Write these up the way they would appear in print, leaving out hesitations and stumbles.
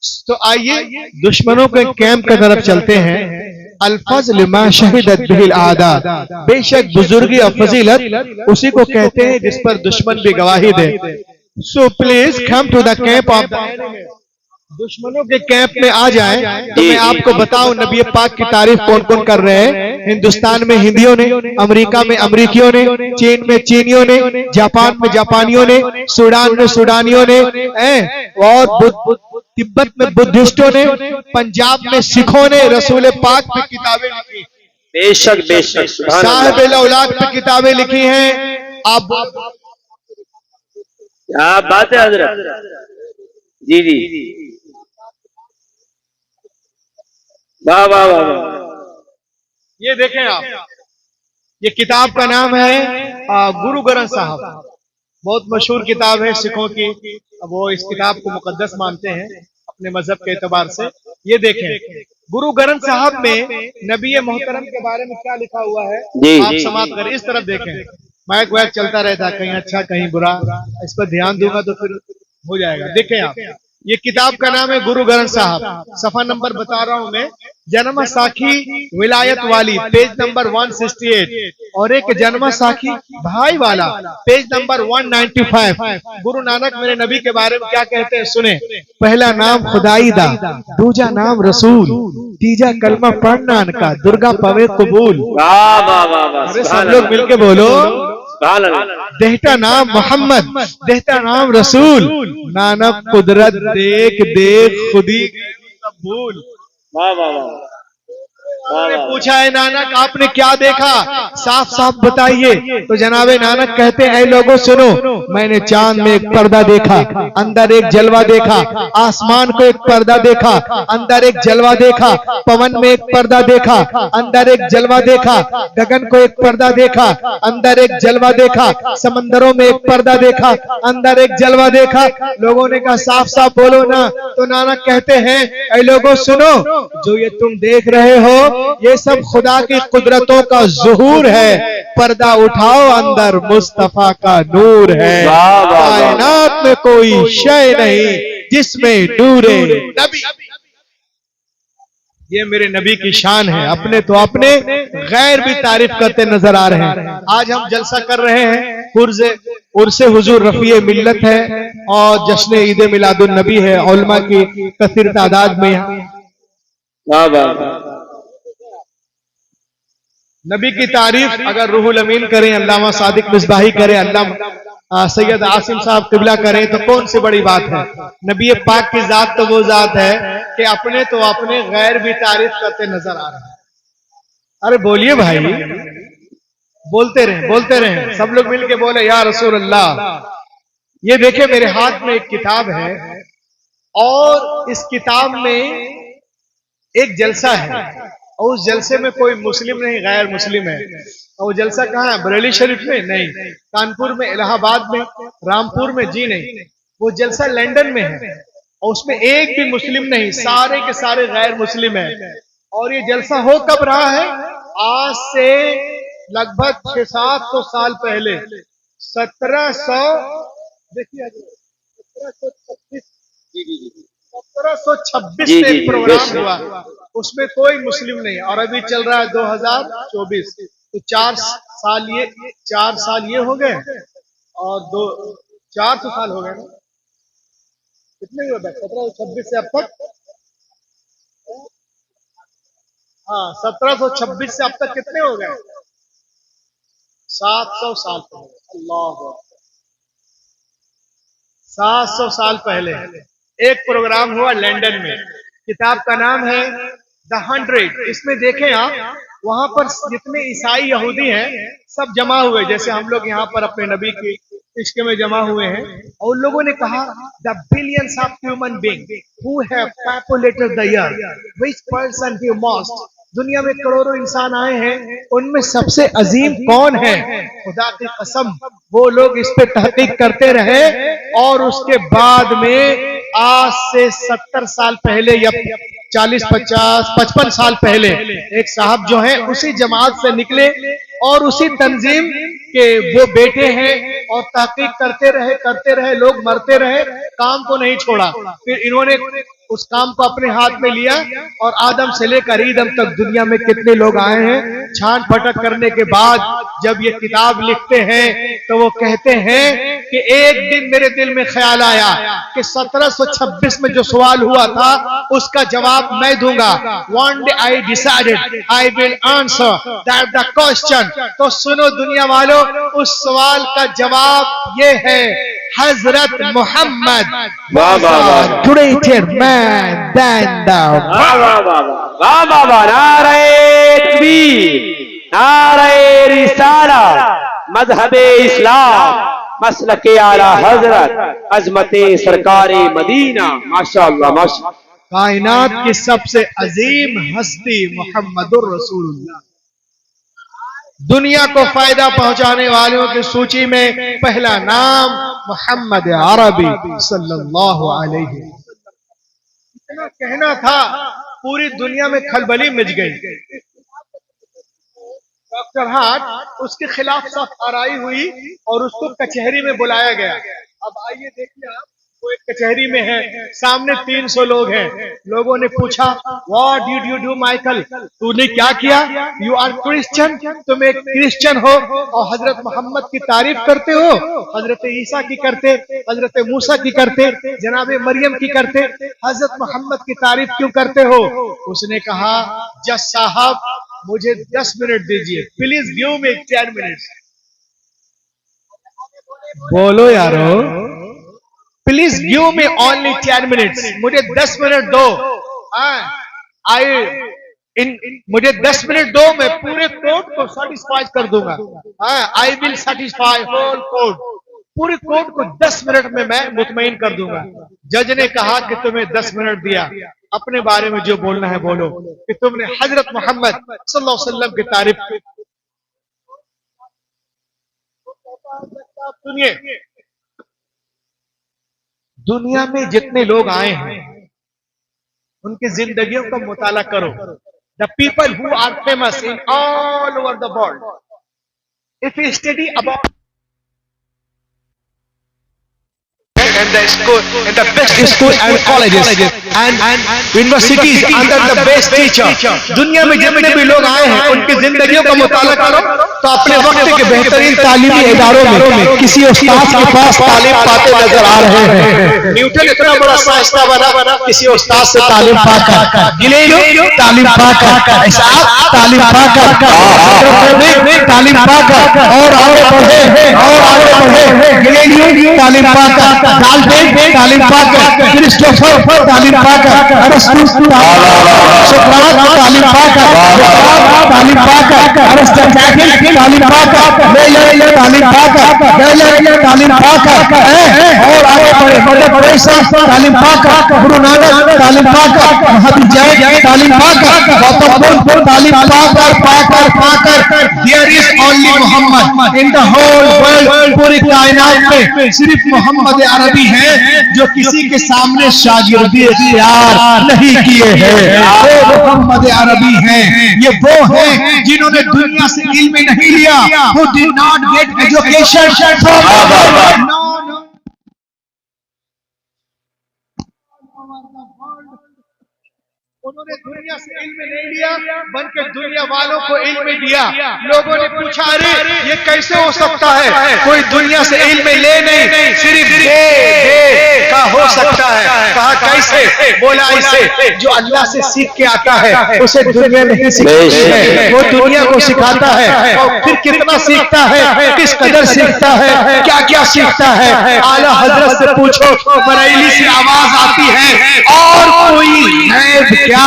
तो आइए दुश्मनों के कैंप की तरफ चलते हैं। अल्फज़्ल मा शहिदत बिहिल आदा, बेशक बुजुर्गी और फजीलत उसी को कहते हैं जिस पर दुश्मन भी गवाही दे। So please come to the camp of, दुश्मनों के कैंप में आ जाएं तो मैं आपको बताऊं नबी पाक की तारीफ कौन कौन कर रहे हैं। हिंदुस्तान में हिंदियों ने, अमेरिका में अमेरिकियों ने, चीन में चीनियों ने, जापान में जापानियों ने, सूडान में सूडानियों ने, और तिब्बत में बुद्धिस्टों ने, पंजाब में सिखों ने रसूल पाक पे किताबें लिखी। बेशक बेशक साहिब औलाद पे किताबें लिखी हैं। आप क्या बात है हजरत, जी जी, वाह वाह वाह। ये देखें आप, ये किताब का नाम है गुरु ग्रंथ साहब, बहुत मशहूर किताब है सिखों की। वो इस किताब को मुकद्दस मानते हैं अपने मजहब के एतबार से। ये देखें गुरु ग्रंथ साहब में नबी मोहतरम के बारे में क्या लिखा हुआ है, आप समाप्त करें। इस तरफ देखें, माइक वैक चलता रहता, कहीं अच्छा कहीं बुरा, इस पर ध्यान दूंगा तो फिर हो जाएगा। देखें आप, ये किताब का नाम है गुरु ग्रंथ साहब। सफा नंबर बता रहा हूं मैं, जन्म साखी विलायत वाली पेज नंबर 168, और एक जन्म साखी भाई वाला पेज नंबर 195। गुरु नानक मेरे नबी के बारे में क्या कहते हैं सुने। पहला नाम खुदाई दा, दूजा नाम रसूल, तीजा कलमा पढ़ना का, दुर्गा पवे कबूल। अरे सब लोग मिलके बोलो, देहता नाम मोहम्मद, देहता नाम रसूल, नानक कुदरत देख देख खुदी सब भूल। वाह वाह वाह। पूछा है नानक आपने क्या देखा, साफ साफ बताइए। तो जनाबे नानक कहते हैं, ऐ लोगों सुनो, मैंने चांद में एक पर्दा देखा, अंदर एक जलवा देखा, आसमान को एक पर्दा देखा, अंदर एक जलवा देखा, पवन में एक पर्दा देखा, अंदर एक जलवा देखा, गगन को एक पर्दा देखा, अंदर एक जलवा देखा, समंदरों में एक पर्दा देखा, अंदर एक जलवा देखा। लोगों ने कहा साफ साफ बोलो ना। तो नानक कहते हैं, ऐ लोगों सुनो, जो ये तुम देख रहे हो ये सब खुदा की कुदरतों का ज़ुहूर है। पर्दा उठाओ, अंदर मुस्तफा का नूर है। कायनात में कोई शय नहीं जिसमें नूरे नबी। ये मेरे नबी की शान है। अपने तो अपने गैर भी तारीफ करते नजर आ रहे हैं। आज हम जलसा कर रहे हैं, उर्से हुजूर रफी मिल्लत है और जश्न ईद मिलादुन नबी है। उलमा की कसीर तादाद में नबी की तारीफ अगर रूहुल अमीन करें, अल्लामा सादिक मिसबाही करें, अल्लामा सैयद आसिम साहब किबला करें, तो कौन सी बड़ी बात है। नबी पाक की जात तो वो जात है कि अपने तो अपने गैर भी तारीफ करते नजर आ रहे हैं। अरे बोलिए भाई, बोलते रहे सब लोग मिलके बोले या रसूल अल्लाह। ये देखे मेरे हाथ में एक किताब है और इस किताब में एक जलसा है और उस जलसे में कोई मुस्लिम नहीं, गैर मुस्लिम है। और वो जलसा कहाँ है? बरेली शरीफ में नहीं, कानपुर में, इलाहाबाद में, रामपुर में, जी नहीं, वो जलसा लंदन में है और उसमें एक भी मुस्लिम नहीं, सारे के सारे गैर मुस्लिम है। और ये जलसा हो कब रहा है? आज से लगभग 600-700 साल पहले, 1700 देखिए 1726 में एक प्रोग्राम हुआ, उसमें कोई मुस्लिम नहीं। और अभी चल रहा है 2024, तो 4 साल ये हो गए और 400 साल हो गए ना, कितने हो गए? 1726 से अब तक, हाँ 1726 से अब तक कितने हो गए? 700 साल पहले। अल्लाह, 700 साल पहले एक प्रोग्राम हुआ लंदन में। किताब का नाम है द 100। इसमें देखें आप, वहां पर जितने ईसाई यहूदी हैं सब जमा हुए, जैसे हम लोग यहाँ पर अपने नबी के इश्क में जमा हुए हैं। और उन लोगों ने कहा the billions of human being who have populated the earth, which person he most, दुनिया में करोड़ों इंसान आए हैं, उनमें सबसे अजीम कौन है? खुदा की कसम वो लोग इस पे तहकीक करते रहे और उसके बाद में आज से 70 साल पहले या 40, 50, 55 साल पहले एक साहब जो है उसी जमात से निकले और उसी तंजीम के वो बेटे हैं और तहकीक करते रहे, लोग मरते रहे, काम को नहीं छोड़ा। फिर इन्होंने उस काम को अपने हाथ में लिया और आदम से लेकर ईदम तक दुनिया में कितने लोग आए हैं, छान फटक करने के बाद जब ये किताब लिखते हैं तो वो कहते हैं कि एक दिन मेरे दिल में ख्याल आया कि 1726 में जो सवाल हुआ था उसका जवाब मैं दूंगा। One day I decided I will answer that the question. तो सुनो दुनिया वालों, उस सवाल का जवाब ये है, हजरत Mohammad greater man than thou। वाह वाह वाह वाह वाह वाह, नारे तकबीर, नारे रिसालत, मजहबे इस्लाम, मसलके आला हजरत, अजमते सरकारे मदीना, माशाअल्लाह माशाअल्लाह। कायनात की सबसे अजीम हस्ती मोहम्मदुर रसूलुल्लाह, दुनिया को फायदा पहुंचाने वालों की सूची में पहला नाम मोहम्मद अरबी सल्लल्लाहु अलैहि वसल्लम। इतना कहना था, पूरी दुनिया में खलबली मच गई। डॉक्टर हार्ट उसके खिलाफ सख्त आराई हुई और उसको कचहरी में बुलाया गया। अब आइए देखिए आप, वो एक कचहरी में है, सामने 300 लोग हैं। लोगों ने पूछा, what did you do Michael, तूने क्या किया? यू आर क्रिश्चियन, तुम एक क्रिश्चियन हो और हजरत मोहम्मद की तारीफ करते हो, हजरत ईसा की करते, हजरत मूसा की करते, जनाब मरियम की करते, हजरत मोहम्मद की तारीफ क्यों करते हो? उसने कहा, जज साहब मुझे 10 मिनट दीजिए, प्लीज गिव मी 10 मिनट्स। बोलो यारो, please give me only 10 minutes, मुझे 10 मिनट दो। मुझे 10 मिनट दो, मैं पूरे कोर्ट को सेटिस्फाई कर दूंगा। I will satisfy whole court, पूरे कोर्ट को 10 मिनट में मैं मुतमईन कर दूंगा। जज ने कहा कि तुम्हें 10 मिनट दिया, अपने बारे में जो बोलना है बोलो, कि तुमने हजरत मोहम्मद सल्लल्लाहु अलैहि वसल्लम की तारीफ की। सुनिए, दुनिया में जितने लोग आए हैं उनकी जिंदगियों का मुताला करो। The people who are famous in all over the world, if you study about and the school and the best school and colleges and universities under the best teacher, दुनिया में जितने भी लोग आए हैं उनकी जिंदगियों का मुताला करो तो अपने वक्त के बेहतरीन तालीमी इदारों में किसी उस्ताद के पास तालीम पाते नजर आ रहे हैं। न्यूटन इतना बड़ा साइंसदान बना किसी उस्ताद से तालीम पाकर, गैलीलियो तालीम पाकर, इसहाक तालीम पाकर, तालीम पाकर और आगे बढ़े, गैलीलियो तालीम पाकर, तालीम पाकर, क्रिस्टोफर तालीम पाकर, अरस्तु सोक्रात तालीम पाकर, तालीम पाकर, अरिस्टोटेल तालीम पाकर, लेले तालीम पाकर, गैलीलियो तालीम पाकर और आगे बढ़े, बड़े तालीम पाकर, गुरु नानक तालीम पाकर, महावीर जैन तालीम पाकर, गौतम बुद्ध तालीम पाकर। There is only Muhammad in the whole world, पूरी कायनात में सिर्फ मोहम्मद अरबी है जो किसी के सामने शागिर्दी इख्तियार नहीं किए हैं। वो मोहम्मद अरबी हैं, ये वो हैं जिन्होंने दुनिया से इल्म नहीं लिया, who did not get education from उन्होंने दुनिया से इल्म नहीं लिया बल्कि दुनिया वालों को इल्म दिया। लोगों ने पूछा, अरे ये कैसे हो सकता है, कोई दुनिया से इल्म ले नहीं, सिर्फ दे का हो सकता है। कहा कैसे? बोला ऐसे, जो अल्लाह से सीख के आता है उसे दुनिया नहीं सिखाती है, वो दुनिया को सिखाता है। और फिर कितना सीखता है, किस कदर सीखता है, क्या क्या सीखता है। आला हजरत से पूछो, बरेली से आवाज आती है, और कोई है क्या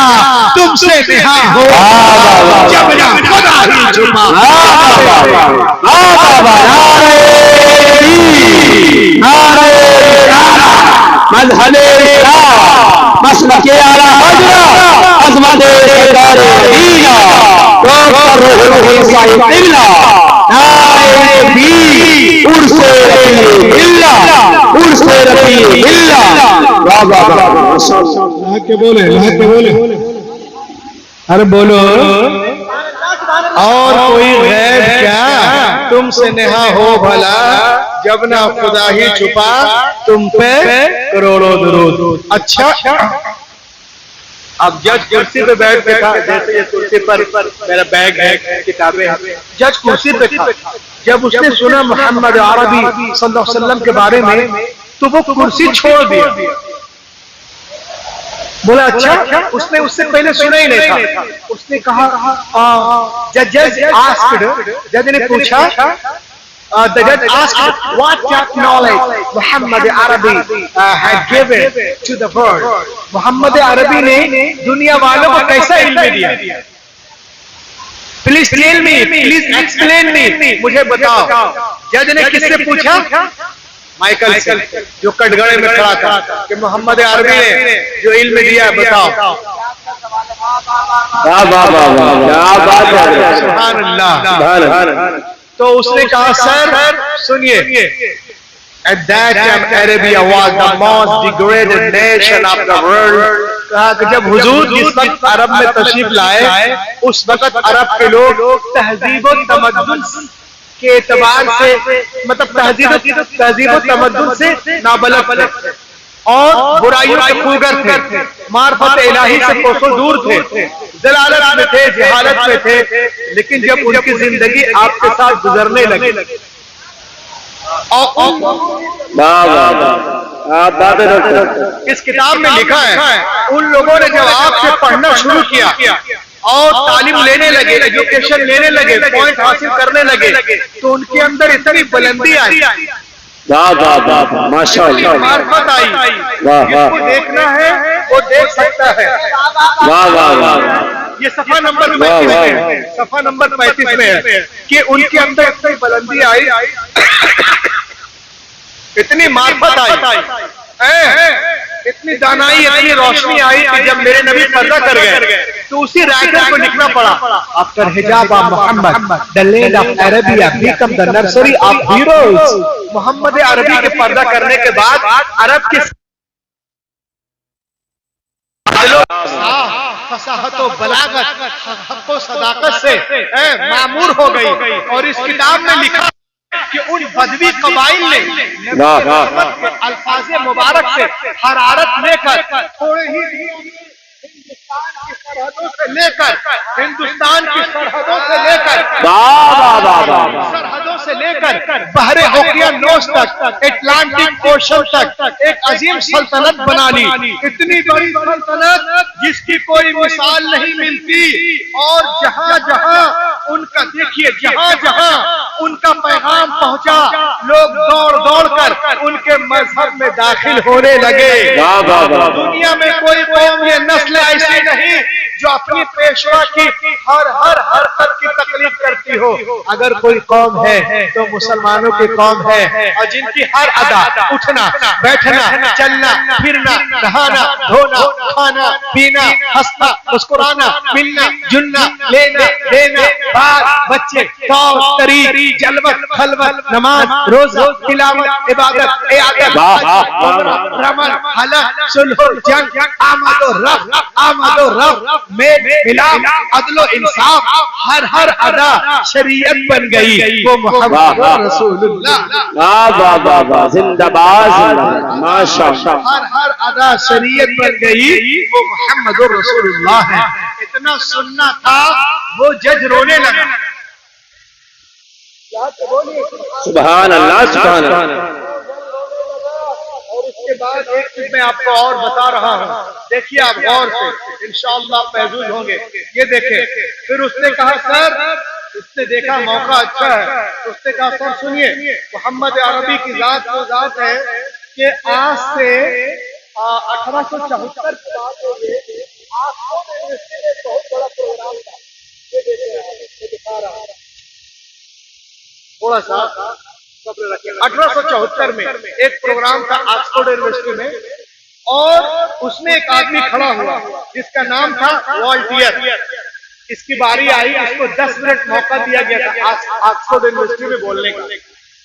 तुमसे नेहा हो, जब ना खुदा ही छुपा। मजहबे इस्लाम, मसलके आला हजरत, अज़मते सरकारे मदीना, डॉक्टर रूहुल साहिब क़िबला, नाए भी उर्से रफ़ी इल्ला, उर्से रफ़ी इल्ला। वाह वाह वाह, के बोले, अरे बोलो, और कोई गैब क्या तुमसे नेहा हो भला, जब ना खुदा ही छुपा तुम पे करोड़ों दुरूद। अच्छा, अब जज कुर्सी पे बैठ के था, जैसे ये कुर्सी पर मेरा बैग है, किताबें हैं, जज कुर्सी पे था। जब उसने सुना मोहम्मद अरबी सल्लल्लाहु अलैहि वसल्लम के बारे में, तो वो कुर्सी छोड़ दिया। बोला अच्छा, उसने उससे पहले सुना ही नहीं था। उसने कहा, जज ने पूछा, the judge asked what technology Muhammad Arabi had given to the world. Mohammad अरबी ने दुनिया वालों को कैसा इल्म दिया? Please tell me, please explain me, मुझे बताओ। जज ने किससे पूछा? माइकल से, जो कटघरे में खड़ा था, कि मोहम्मद अरबी ने जो इल्म दिया बताओ। सुभान अल्लाह। तो उसने कहा, सर सुनिए, at that time Arabia was the most degraded nation of the world. कहा कि जब हुजूर जिस वक्त अरब में तशरीफ लाए, उस वक्त अरब के लोग तहजीब और तमद्दुन के एतबार से, मतलब तहजीब और तमद्दुन से नाबलग थे और बुराइयों के खूगर थे, मार्फत इलाही से कोसों दूर थे, जलालत में थे, जहालत में थे। लेकिन जब उनकी जिंदगी आपके साथ गुजरने लगी, इस किताब में लिखा है, उन लोगों ने जब आपसे पढ़ना शुरू किया और तालीम लेने लगे, एजुकेशन लेने लगे, पॉइंट हासिल करने लगे, तो उनके अंदर इतनी बुलंदी आई, माशाअल्लाह, मार्फत आई। जिसको देखना है वो देख सकता है। ये सफा नंबर 35 में है, सफा नंबर 35 में है कि उनके अंदर इतनी बुलंदी आई, इतनी मार्फत आई, इतनी दानाई, इतनी रोशनी आई कि जब मेरे नबी पर्दा कर गए, तो उसी राइटर को लिखना पड़ा, आफ्टर हिजाब of Mohammad the land of Arabia become the nursery of heroes. Mohammad अरबी के पर्दा करने के बाद अरब की फसाहत और बलागत, हक़ और सदाकत से मामूर हो गई। और इस किताब में लिखा कि उन बदवी कबाइल ने अल्फाज़े मुबारक से हरारत लेकर, थोड़े ही हिंदुस्तान की सरहदों से लेकर बहरे ओकियानोस तक, अटलांटिक ओशन तक एक अजीम सल्तनत बना ली। इतनी बड़ी सल्तनत जिसकी कोई मिसाल नहीं मिलती। और जहां जहां उनका, देखिए, जहां जहां उनका पैगाम पहुंचा, लोग दौड़ दौड़ कर उनके मजहब में दाखिल होने लगे। दुनिया में कोई कौम या नस्ल ऐसी नहीं जो अपनी पेशवा की हर हरकत की तकलीफ करती हो। अगर कोई कौम है तो मुसलमानों की कौम है, और जिनकी हर अदा, उठना, बैठना, चलना, फिरना, नहाना, धोना, खाना, पीना, हंसना, मुस्कुराना, मिलना, जुलना, लेना, देना, बाल बच्चे, तौर तरीक, जलवत, खलवत, नमाज, रोजा, तिलावत, इबादत, इयादत, रमन, हलफ, सुलह, जंग, आमद और रफ, मेल मिलाप, अदलो इंसाफ, हर अदा शरीयत बन गई। वो मोहम्मद रसूलुल्लाह, जिंदाबाद, माशाअल्लाह, हर अदा शरीयत बन गई। वो मोहम्मद रसूलुल्लाह है। इतना सुनना था, वो जज रोने लगा। सुभान अल्लाह, सुभान अल्लाह। के बाद एक चीज मैं आपको और बता रहा हूँ, देखिए आप गौर से, इंशाअल्लाह महजूज होंगे। ये देखे, फिर उसने कहा, सर, उसने देखा मौका अच्छा है, उसने कहा, सर सुनिए, मोहम्मद अरबी की जात वो जात है कि आज से 1874 के बाद बहुत बड़ा प्रोग्राम था। ये दिखा रहा है थोड़ा सा, 1874 में एक प्रोग्राम था ऑक्सफोर्ड यूनिवर्सिटी में, और उसमें एक आदमी खड़ा हुआ जिसका नाम था वॉल्टियर। इसकी बारी आई, इसको 10 मिनट मौका दिया गया था ऑक्सफोर्ड यूनिवर्सिटी में बोलने का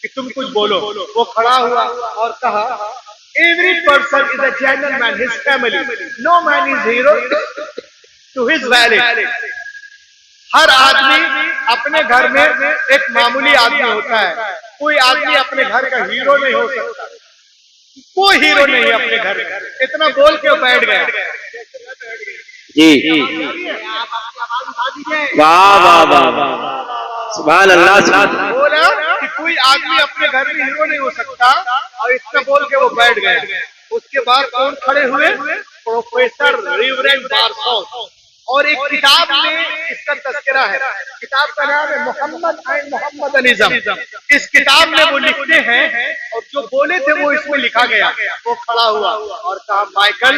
कि तुम कुछ बोलो। वो खड़ा हुआ और कहा, every person is a gentleman, his family, no man is hero to his valet. हर आदमी अपने घर में एक मामूली आदमी होता है। कोई आदमी अपने घर का हीरो नहीं हो सकता, कोई हीरो नहीं है अपने घर में। इतना बोल के बैठ गया। जी। वाह वाह वाह वाह, सुभान अल्लाह। बोला कि कोई आदमी अपने घर में हीरो नहीं हो सकता, और इतना बोल के वो बैठ गया। उसके बाद कौन खड़े हुए? प्रोफेसर रिवरेंड बारसॉस। और एक किताब में इसका तस्करा है। किताब का नाम है मोहम्मद एंड मोहम्मदनिज्म। इस किताब में वो लिखते हैं, और जो बोले थे वो इसमें लिखा गया। वो खड़ा हुआ और कहा, माइकल,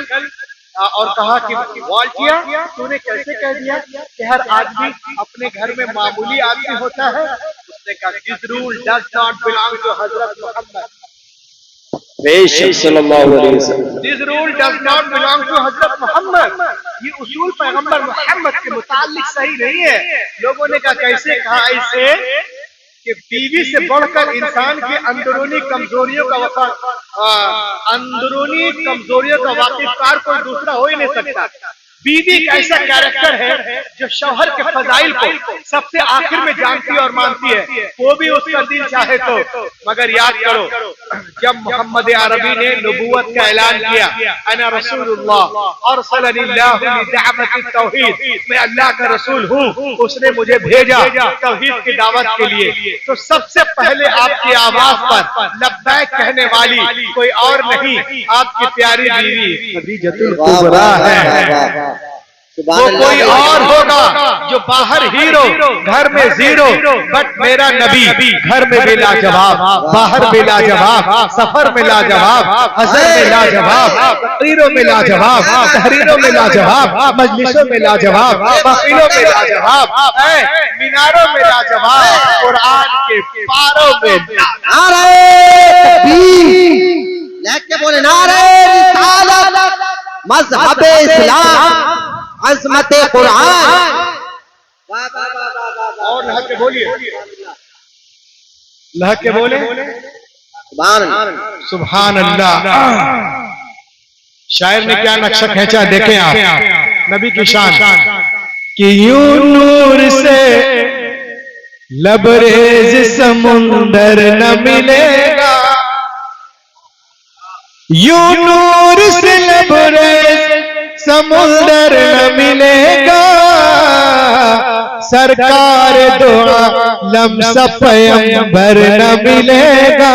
और कहा कि वॉल्टियर, तूने कैसे कह दिया कि हर आदमी अपने घर में मामूली आदमी होता है? उसने कहा, this rule does not belong to हजरत मोहम्मद। सल्लल्लाहु अलैहि वसल्लम। This rule does not belong to हजरत मोहम्मद। ये उसूल पैगंबर मोहम्मद के मुतालिक सही नहीं है। लोगों ने कहा, कैसे कहा ऐसे कि बीवी से बढ़कर इंसान के अंदरूनी कमजोरियों का वाकिफकार कोई दूसरा हो ही नहीं सकता। बीवी एक ऐसा कैरेक्टर है जो शौहर के फजाइल को सबसे आखिर में जानती और मानती है, वो भी उसका दिल चाहे तो। मगर याद करो, जब मोहम्मद अरबी ने नबूवत का ऐलान किया, अना रसूलुल्लाह अरसलनिल्लाहु लिदावत तौहीद, मैं अल्लाह का रसूल हूँ, उसने मुझे भेजा तौहीद की दावत के लिए, तो सबसे पहले आपकी आवाज पर लब्बैक कहने वाली कोई और नहीं, आपकी प्यारी बीवी खदीजतुल कुबरा है। वो कोई और होगा जो बाहर हीरो, घर में जीरो, बट मेरा नबी घर में भी लाजवाब, बाहर भी लाजवाब, सफर में लाजवाब, हसर में लाजवाब, तकरीरों में लाजवाब, तहरीरों में लाजवाब, मजलिसों में लाजवाब, महफिलों में लाजवाब, मीनारों में लाजवाब, कुरान के पारों में लेके बोले नारे रिसालत, मज़हब इस्लाम, अज़मत कुरान। और लह के बोलिए, लह के बोले सुभान अल्लाह। शायर ने क्या नक्शा खींचा देखें आप, नबी की शान कि यूं नूर से लबरेज समुंदर न मिलेगा, यूं नूर से लबरेज समुंदर न मिलेगा, सरकार दो आलम सा पैगंबर न मिलेगा,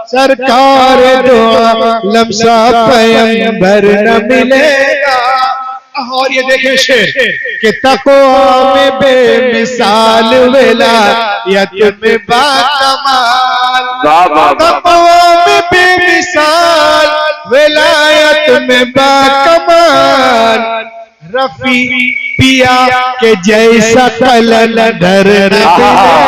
सरकार दो आलम सा पैगंबर न मिलेगा। और ये देखें शेर कि तक़वा में बेमिसाल विलायत में बाकमाल, तक़वा में बेमिसाल विलायत में बाकमाल, रफी पिया के जैसा कलंदर न मिलेगा,